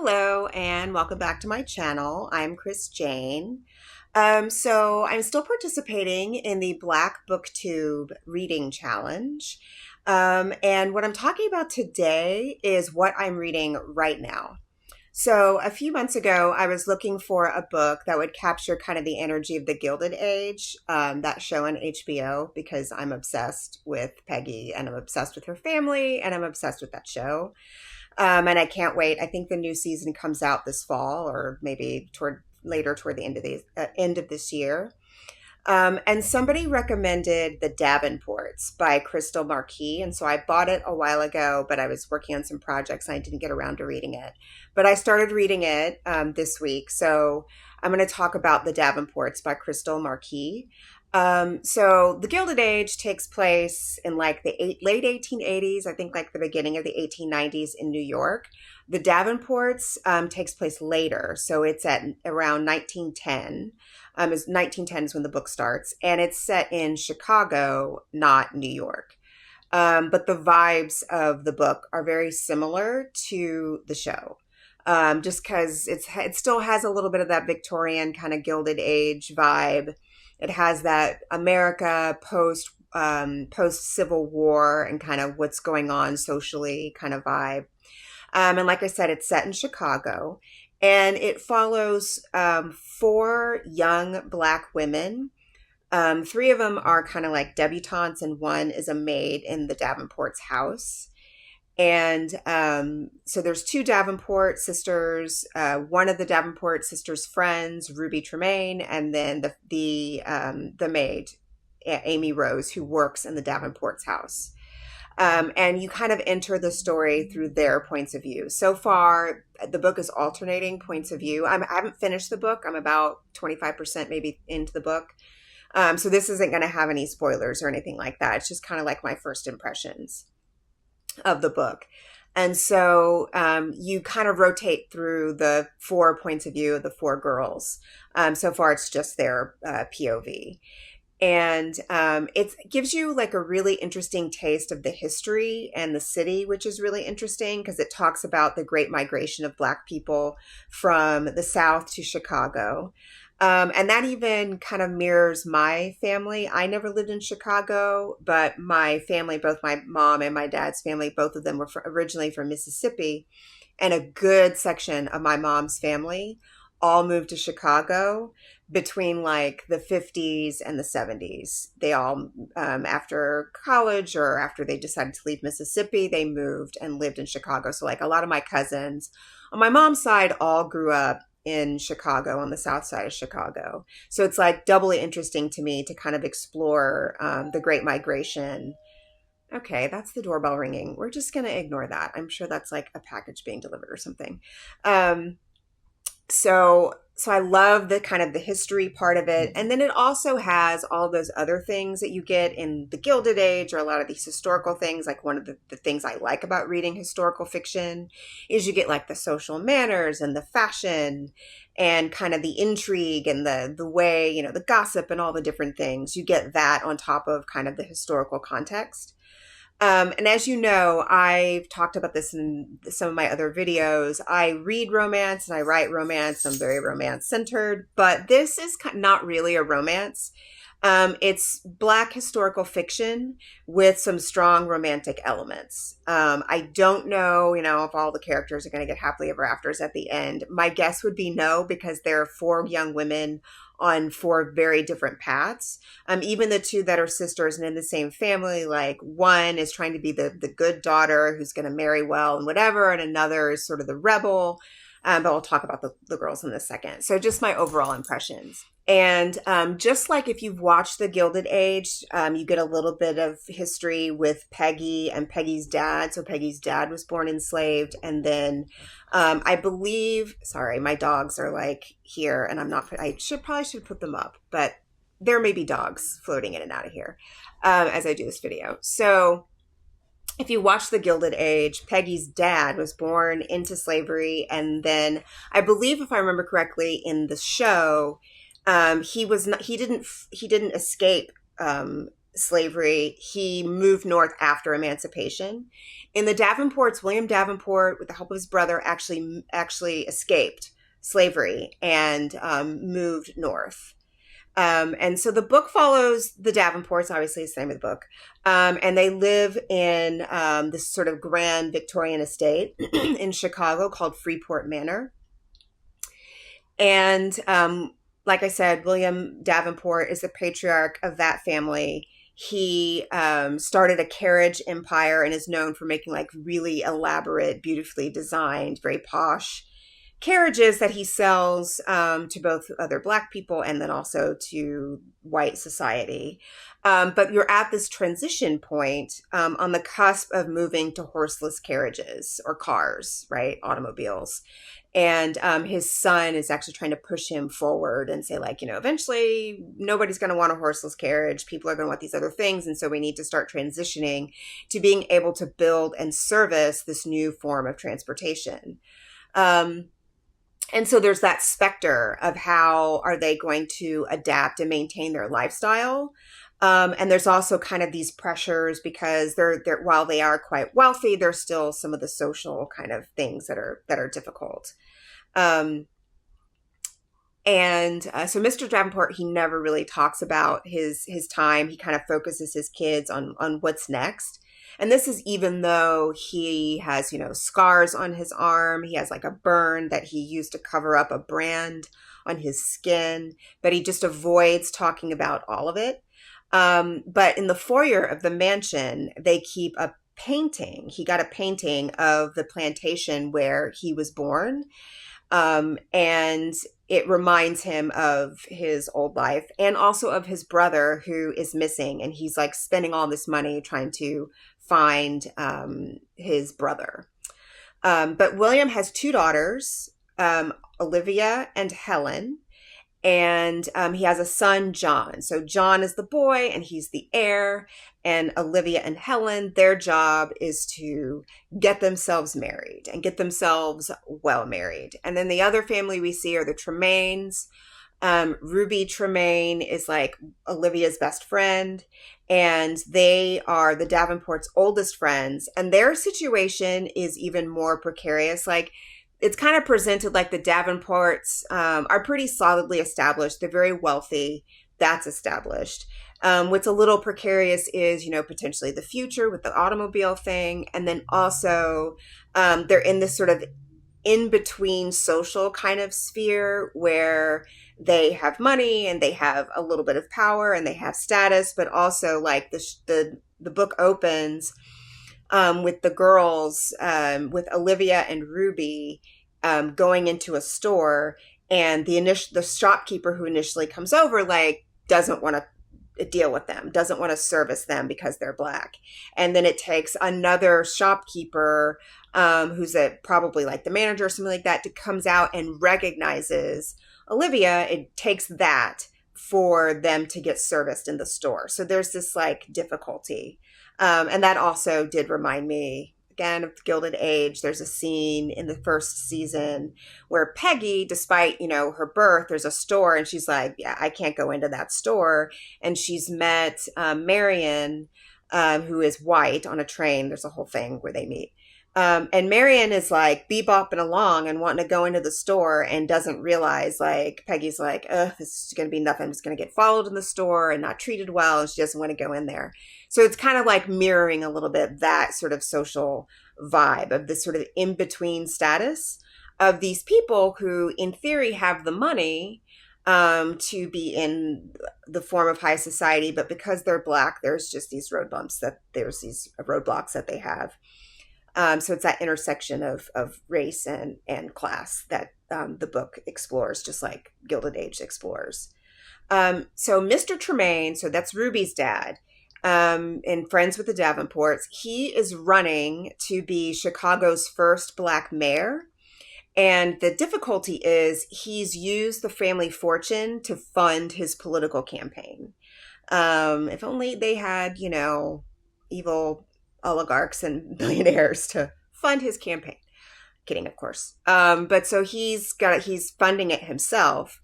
Hello and welcome back to my channel. I'm Chris Jane. So I'm still participating in the Black BookTube reading challenge. And what I'm talking about today is what I'm reading right now. So a few months ago, I was looking for a book that would capture kind of the energy of the Gilded Age, that show on HBO, because I'm obsessed with Peggy and I'm obsessed with her family and I'm obsessed with that show. And I can't wait. I think the new season comes out this fall, or maybe toward the end of this year. And somebody recommended The Davenports by Crystal Marquis, and so I bought it a while ago. But I was working on some projects and I didn't get around to reading it. But I started reading it this week, so I'm going to talk about The Davenports by Crystal Marquis. So the Gilded Age takes place in like the late 1880s, I think like the beginning of the 1890s in New York. The Davenports takes place later, so it's at around 1910. 1910 is when the book starts, and it's set in Chicago, not New York. But the vibes of the book are very similar to the show. Just because it still has a little bit of that Victorian kind of Gilded Age vibe. It has that America post Civil War and kind of what's going on socially kind of vibe. And like I said, it's set in Chicago, and it follows four young Black women. Three of them are kind of like debutantes, and one is a maid in the Davenports house. And so there's two Davenport sisters, one of the Davenport sisters' friends, Ruby Tremaine, and then the maid, Amy Rose, who works in the Davenports house. And you kind of enter the story through their points of view. So far, the book is alternating points of view. I haven't finished the book. I'm about 25% maybe into the book. So this isn't going to have any spoilers or anything like that. It's just kind of like my first impressions of the book. And so you kind of rotate through the four points of view of the four girls. So far, it's just their POV. And it gives you like a really interesting taste of the history and the city, which is really interesting because it talks about the great migration of Black people from the South to Chicago. And that even kind of mirrors my family. I never lived in Chicago, but my family, both my mom and my dad's family, both of them were originally from Mississippi. And a good section of my mom's family all moved to Chicago between like the 50s and the 70s. They all, after college or after they decided to leave Mississippi, they moved and lived in Chicago. So like a lot of my cousins on my mom's side all grew up in Chicago, on the south side of Chicago. So it's like doubly interesting to me to kind of explore the Great Migration. Okay, that's the doorbell ringing. We're just going to ignore that. I'm sure that's like a package being delivered or something. So I love the kind of the history part of it. And then it also has all those other things that you get in the Gilded Age, or a lot of these historical things. Like one of the things I like about reading historical fiction is you get like the social manners and the fashion and kind of the intrigue and the way, you know, the gossip and all the different things. You get that on top of kind of the historical context. And as you know, I've talked about this in some of my other videos. I read romance and I write romance. I'm very romance centered, but this is not really a romance. It's Black historical fiction with some strong romantic elements. I don't know, you know, if all the characters are going to get happily ever afters at the end. My guess would be no, because there are four young women on four very different paths. Even the two that are sisters and in the same family, like one is trying to be the good daughter who's going to marry well and whatever, and another is sort of the rebel. But we'll talk about the girls in a second. So just my overall impressions. And just like if you've watched The Gilded Age, you get a little bit of history with Peggy and Peggy's dad. So Peggy's dad was born enslaved. And then I believe, sorry, my dogs are like here and I probably should put them up, but there may be dogs floating in and out of here as I do this video. So if you watch The Gilded Age, Peggy's dad was born into slavery. And then I believe, if I remember correctly, in the show, he didn't escape slavery. He moved north after emancipation. In the Davenports, William Davenport, with the help of his brother, actually escaped slavery and moved north. And so the book follows the Davenports, obviously it's the name of the book. And they live in this sort of grand Victorian estate in Chicago called Freeport Manor. And like I said, William Davenport is the patriarch of that family. He started a carriage empire and is known for making like really elaborate, beautifully designed, very posh carriages that he sells to both other Black people and then also to white society. But you're at this transition point on the cusp of moving to horseless carriages or cars, right? Automobiles. And his son is actually trying to push him forward and say, like, eventually nobody's going to want a horseless carriage. People are going to want these other things. And so we need to start transitioning to being able to build and service this new form of transportation. And so there's that specter of how are they going to adapt and maintain their lifestyle. And there's also kind of these pressures because they're while they are quite wealthy, there's still some of the social kind of things that are difficult. So Mr. Davenport, he never really talks about his time. He kind of focuses his kids on what's next. And this is even though he has, scars on his arm. He has like a burn that he used to cover up a brand on his skin, but he just avoids talking about all of it. But in the foyer of the mansion, they keep a painting. He got a painting of the plantation where he was born. And it reminds him of his old life and also of his brother who is missing. And he's like spending all this money trying to find his brother. But William has two daughters, Olivia and Helen. And he has a son, John. So John is the boy and he's the heir. And Olivia and Helen, their job is to get themselves married and get themselves well married. And then the other family we see are the Tremaines. Ruby Tremaine is like Olivia's best friend. And they are the Davenports' oldest friends. And their situation is even more precarious. Like, it's kind of presented like the Davenports are pretty solidly established. They're very wealthy. That's established. What's a little precarious is, potentially the future with the automobile thing. And then also they're in this sort of in-between social kind of sphere where they have money and they have a little bit of power and they have status, but also like the book opens with the girls, with Olivia and Ruby going into a store, and the shopkeeper who initially comes over like doesn't want to deal with them, doesn't want to service them because they're Black. And then it takes another shopkeeper who's probably like the manager or something like that, to comes out and recognizes Olivia. It takes that for them to get serviced in the store. So there's this like difficulty. And that also did remind me, again, of Gilded Age. There's a scene in the first season where Peggy, despite, her birth, there's a store and she's like, yeah, I can't go into that store. And she's met Marion, who is white, on a train. There's a whole thing where they meet. And Marion is like bebopping along and wanting to go into the store and doesn't realize, like, Peggy's like, this is going to be nothing. I'm just going to get followed in the store and not treated well. And she doesn't want to go in there. So it's kind of like mirroring a little bit that sort of social vibe of this sort of in-between status of these people who in theory have the money to be in the form of high society. But because they're Black, there's just these roadblocks that they have. So it's that intersection of race and class that the book explores, just like Gilded Age explores. So Mr. Tremaine, so that's Ruby's dad, and friends with the Davenports, he is running to be Chicago's first Black mayor. And the difficulty is he's used the family fortune to fund his political campaign. If only they had, evil oligarchs and billionaires to fund his campaign. Kidding, of course. But so he's funding it himself.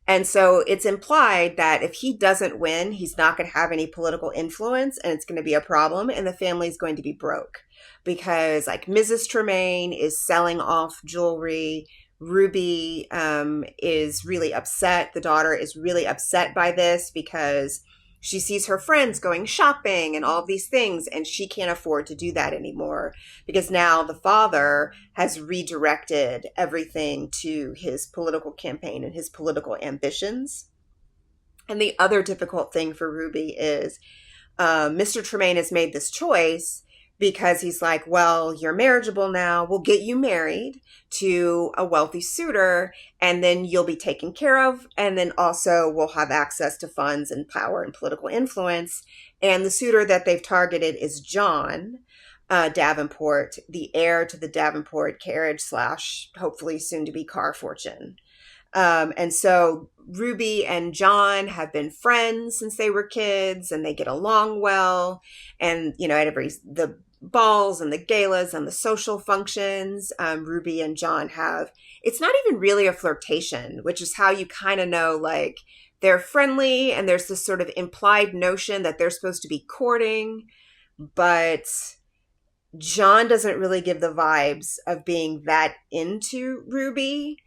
And so it's implied that if he doesn't win, he's not going to have any political influence and it's going to be a problem and the family's going to be broke because like Mrs. Tremaine is selling off jewelry. Ruby is really upset. The daughter is really upset by this because she sees her friends going shopping and all of these things, and she can't afford to do that anymore because now the father has redirected everything to his political campaign and his political ambitions. And the other difficult thing for Ruby is Mr. Tremaine has made this choice because he's like, well, you're marriageable now. We'll get you married to a wealthy suitor and then you'll be taken care of. And then also we'll have access to funds and power and political influence. And the suitor that they've targeted is John Davenport, the heir to the Davenport carriage slash hopefully soon to be car fortune. And so Ruby and John have been friends since they were kids and they get along well. And, you know, at the balls and the galas and the social functions, Ruby and John have, it's not even really a flirtation, which is how you kind of know, like, they're friendly and there's this sort of implied notion that they're supposed to be courting, but John doesn't really give the vibes of being that into Ruby.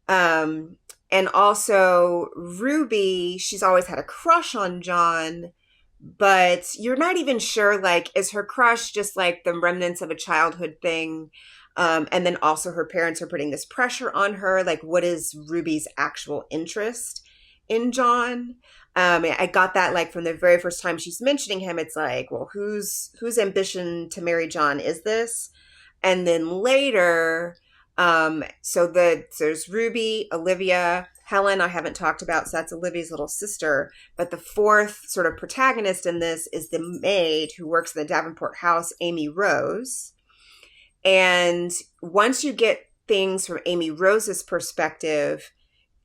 And also Ruby, she's always had a crush on John, but you're not even sure, like, is her crush just like the remnants of a childhood thing? And then also her parents are putting this pressure on her. Like, what is Ruby's actual interest in John? I got that like from the very first time she's mentioning him. It's like, well, whose ambition to marry John is this? And then later, so there's Ruby, Olivia, Helen, I haven't talked about, so that's Olivia's little sister. But the fourth sort of protagonist in this is the maid who works in the Davenport house, Amy Rose. And once you get things from Amy Rose's perspective,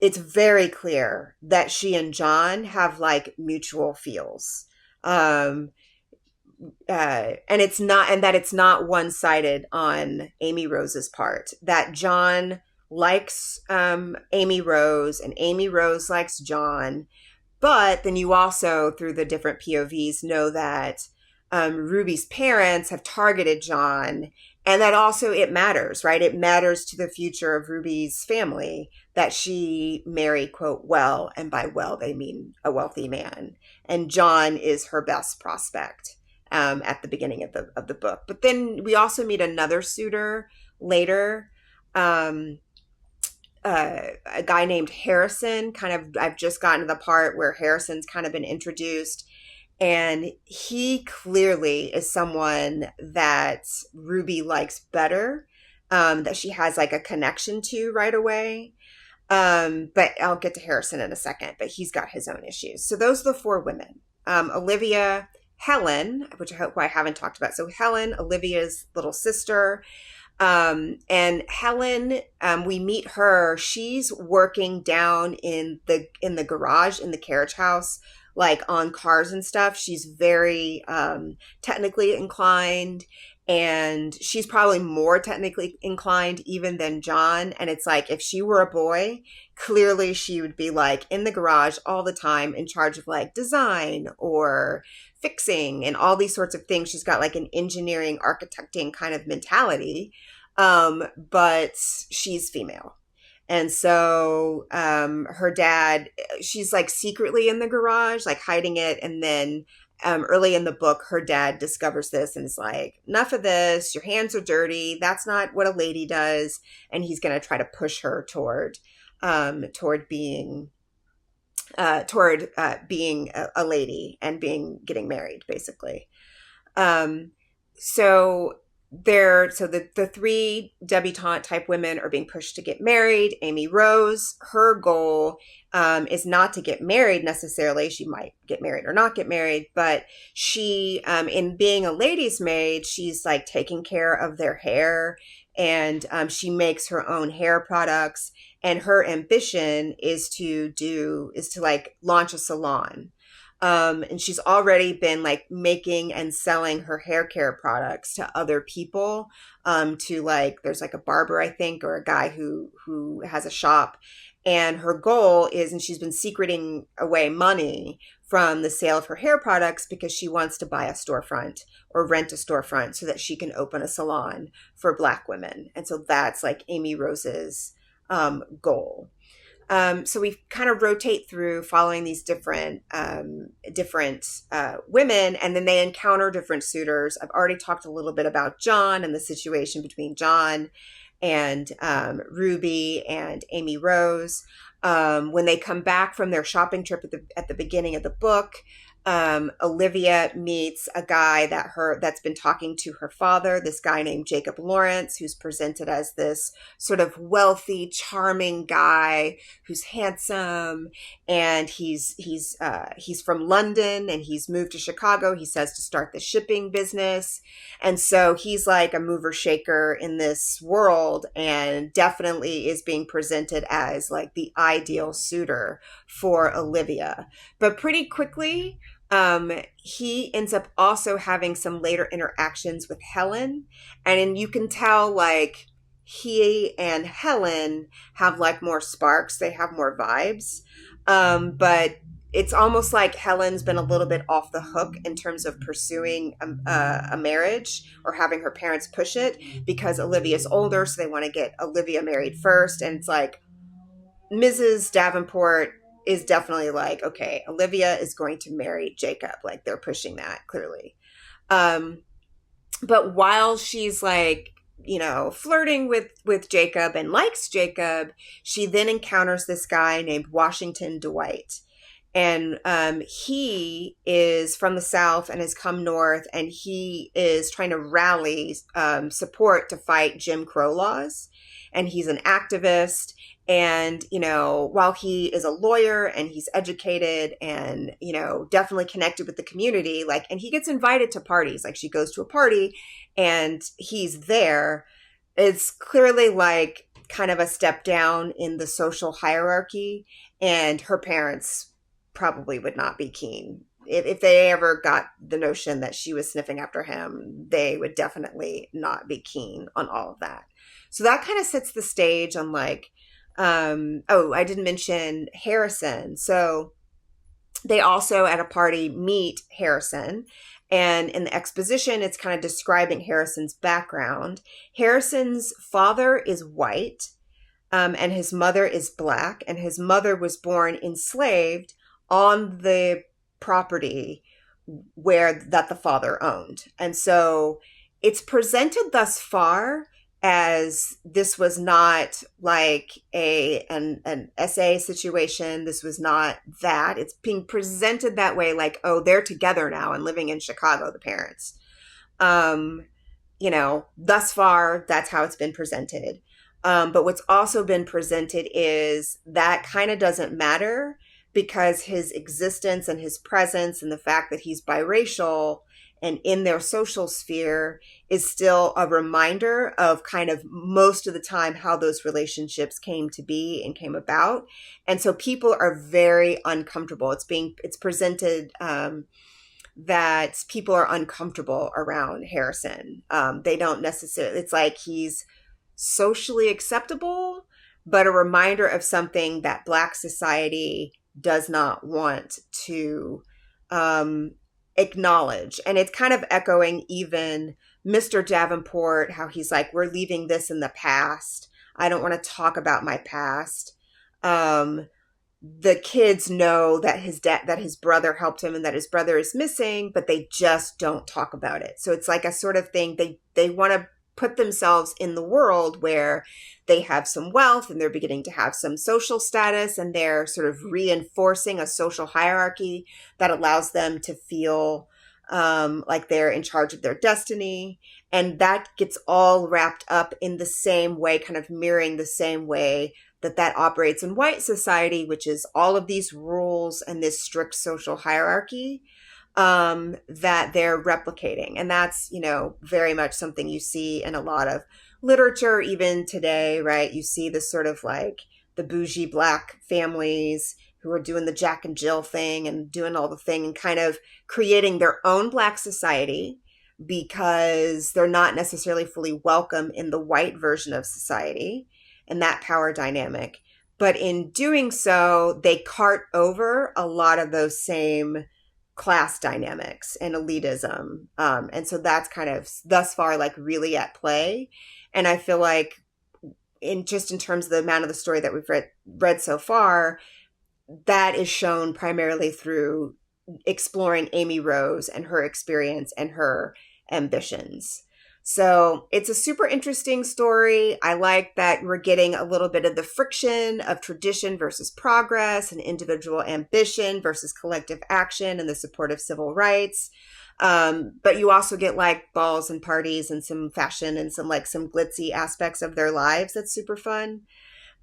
it's very clear that she and John have like mutual feels. And that it's not one-sided on Amy Rose's part, that John likes Amy Rose and Amy Rose likes John. But then you also, through the different POVs, know that Ruby's parents have targeted John, and that also it matters, right? It matters to the future of Ruby's family that she marry, quote, well, and by well, they mean a wealthy man. And John is her best prospect at the beginning of the book. But then we also meet another suitor later, a guy named Harrison. I've just gotten to the part where Harrison's kind of been introduced, and he clearly is someone that Ruby likes better, that she has like a connection to right away. But I'll get to Harrison in a second, but he's got his own issues. So those are the four women. Olivia, Helen, which I hope I haven't talked about. So Helen, Olivia's little sister. And Helen, we meet her. She's working down in the garage in the carriage house, like on cars and stuff. She's very technically inclined, and she's probably more technically inclined even than John. And it's like, if she were a boy, clearly she would be like in the garage all the time in charge of like design or fixing and all these sorts of things. She's got like an engineering, architecting kind of mentality, but she's female. And so her dad, she's like secretly in the garage, like hiding it. And then early in the book, her dad discovers this and is like, enough of this. Your hands are dirty. That's not what a lady does. And he's going to try to push her toward being a lady and getting married, basically. So the three debutante type women are being pushed to get married. Amy Rose, her goal is not to get married necessarily. She might get married or not get married, but she, in being a lady's maid, she's like taking care of their hair, and she makes her own hair products. And her ambition is to like launch a salon. And she's already been like making and selling her hair care products to other people, to like, there's like a barber, I think, or a guy who has a shop. And her goal is, and she's been secreting away money from the sale of her hair products because she wants to buy a storefront or rent a storefront so that she can open a salon for Black women. And so that's like Amy Rose's goal. So we kind of rotate through following these different women, and then they encounter different suitors. I've already talked a little bit about John and the situation between John and Ruby and Amy Rose. When they come back from their shopping trip at the beginning of the book, Olivia meets a guy that's been talking to her father, this guy named Jacob Lawrence, who's presented as this sort of wealthy, charming guy who's handsome, and he's from London and he's moved to Chicago. He says to start the shipping business, and so he's like a mover shaker in this world, and definitely is being presented as like the ideal suitor for Olivia. But pretty quickly, he ends up also having some later interactions with Helen. And you can tell like he and Helen have like more sparks. They have more vibes. But it's almost like Helen's been a little bit off the hook in terms of pursuing a marriage or having her parents push it, because Olivia's older. So they want to get Olivia married first. And it's like Mrs. Davenport is definitely like, okay, Olivia is going to marry Jacob. Like they're pushing that clearly. But while she's like, flirting with Jacob and likes Jacob, she then encounters this guy named Washington Dwight. And he is from the South and has come north, and he is trying to rally support to fight Jim Crow laws. And he's an activist. And, while he is a lawyer and he's educated and, definitely connected with the community, and he gets invited to parties, like she goes to a party and he's there. It's clearly like kind of a step down in the social hierarchy, and her parents probably would not be keen. If they ever got the notion that she was sniffing after him, they would definitely not be keen on all of that. So that kind of sets the stage on I didn't mention Harrison. So they also at a party meet Harrison, and in the exposition, it's kind of describing Harrison's background. Harrison's father is white, and his mother is Black, and his mother was born enslaved on the property that the father owned. And so it's presented thus far as this was not like an SA situation. This was not that. It's being presented that way, like, oh, they're together now and living in Chicago, the parents. Thus far, that's how it's been presented. But what's also been presented is that kind of doesn't matter, because his existence and his presence and the fact that he's biracial and in their social sphere is still a reminder of kind of most of the time how those relationships came to be and came about. And so people are very uncomfortable. It's presented that people are uncomfortable around Harrison. They don't necessarily, it's like he's socially acceptable, but a reminder of something that Black society does not want to acknowledge. And it's kind of echoing even Mr. Davenport, how he's like, we're leaving this in the past. I don't want to talk about my past. The kids know that his brother helped him and that his brother is missing, but they just don't talk about it. So it's like a sort of thing, they want to put themselves in the world where they have some wealth and they're beginning to have some social status, and they're sort of reinforcing a social hierarchy that allows them to feel like they're in charge of their destiny. And that gets all wrapped up in the same way, kind of mirroring the same way that operates in white society, which is all of these rules and this strict social hierarchy that they're replicating. And that's, very much something you see in a lot of literature, even today, right? You see this sort of like the bougie Black families who are doing the Jack and Jill thing and doing all the thing and kind of creating their own Black society because they're not necessarily fully welcome in the white version of society and that power dynamic. but in doing so, they cart over a lot of those same class dynamics and elitism. And so that's kind of thus far like really at play. And I feel like in terms of the amount of the story that we've read so far, that is shown primarily through exploring Amy Rose and her experience and her ambitions. So it's a super interesting story. I like that we're getting a little bit of the friction of tradition versus progress and individual ambition versus collective action and the support of civil rights. But you also get like balls and parties and some fashion and some glitzy aspects of their lives. That's super fun.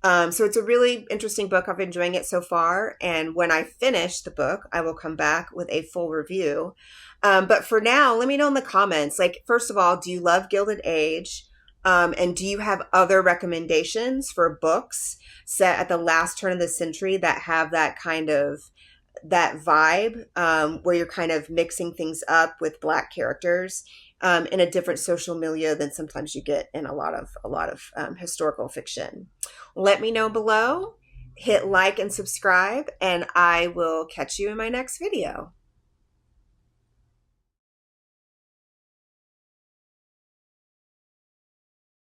So it's a really interesting book. I've been enjoying it so far. And when I finish the book, I will come back with a full review. But for now, let me know in the comments. Like, first of all, do you love Gilded Age? And do you have other recommendations for books set at the last turn of the century that have that kind of that vibe, where you're kind of mixing things up with Black characters in a different social milieu than sometimes you get in a lot of historical fiction? Let me know below. Hit like and subscribe, and I will catch you in my next video.